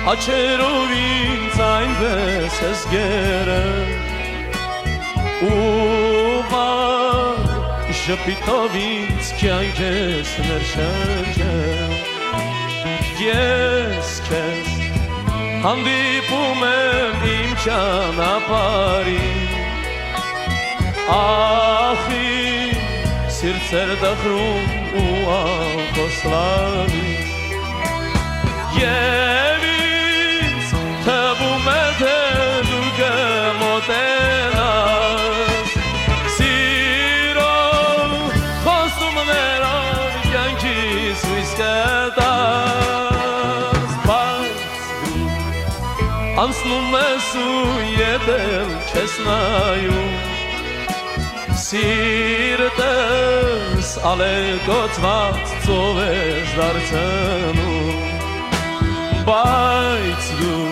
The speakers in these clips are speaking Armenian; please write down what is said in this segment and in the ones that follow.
Աչերով ինձ այնպես ես գերել ու վար ժպիտով ինձ կյանք ես ներշնչել Ես քեզ հանդիպում եմ իմ ճանապարհին Ախի սիրտեր դխրում ու ախոսլալիս Եվ ինձ թվում է թե դու կմոտենաս Սիրով խոստումներով կյանքիս հույս կտաս Բայց դու անցնում ես ու ետել չես նայում Սիրտս ալեկոծված ծով ես դարձնում Բայց դու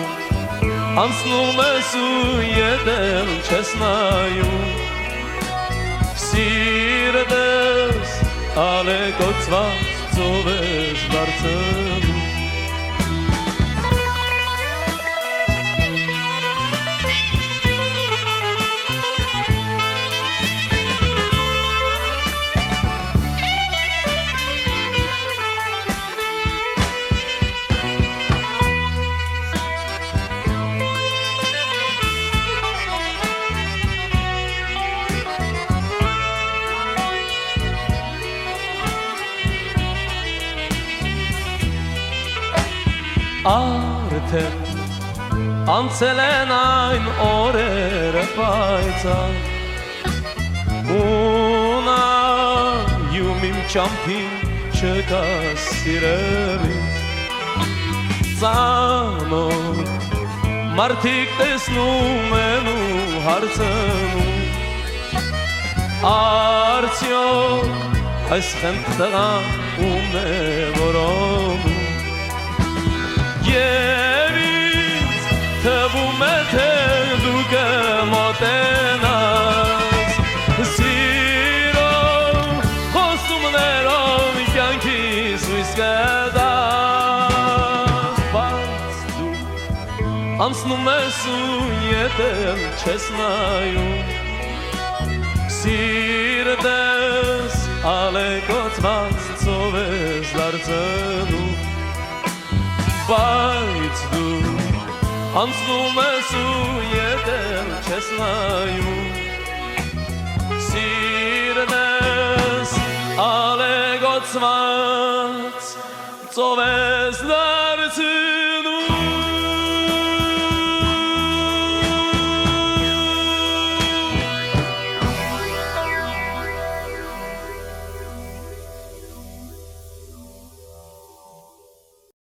անցնում ես ու ետել չես նայում Սիրտս ալեկոծված ծով ես դարձնում Արդեն անցել են այն օրերը պայծառ ու նայում իմ ճամփին չկա սիրելիս Ծանոթ մարդիկ տեսնում են ու հարցնում Արդյոք այս խենթ տղան ում է որոնում Եվ ինձ թվում է թե դու կմոտենաս Սիրով խոստումներով կյանքիս հույս կտաս Բայց դու անցնում ես ու ետել չես նայում Սիրտս ալեկոծված ծով ես դարձնում Բայց դու անցնում ես ու ետել չես նայում Սիրտս ալեկոծված ծով ես դարձնում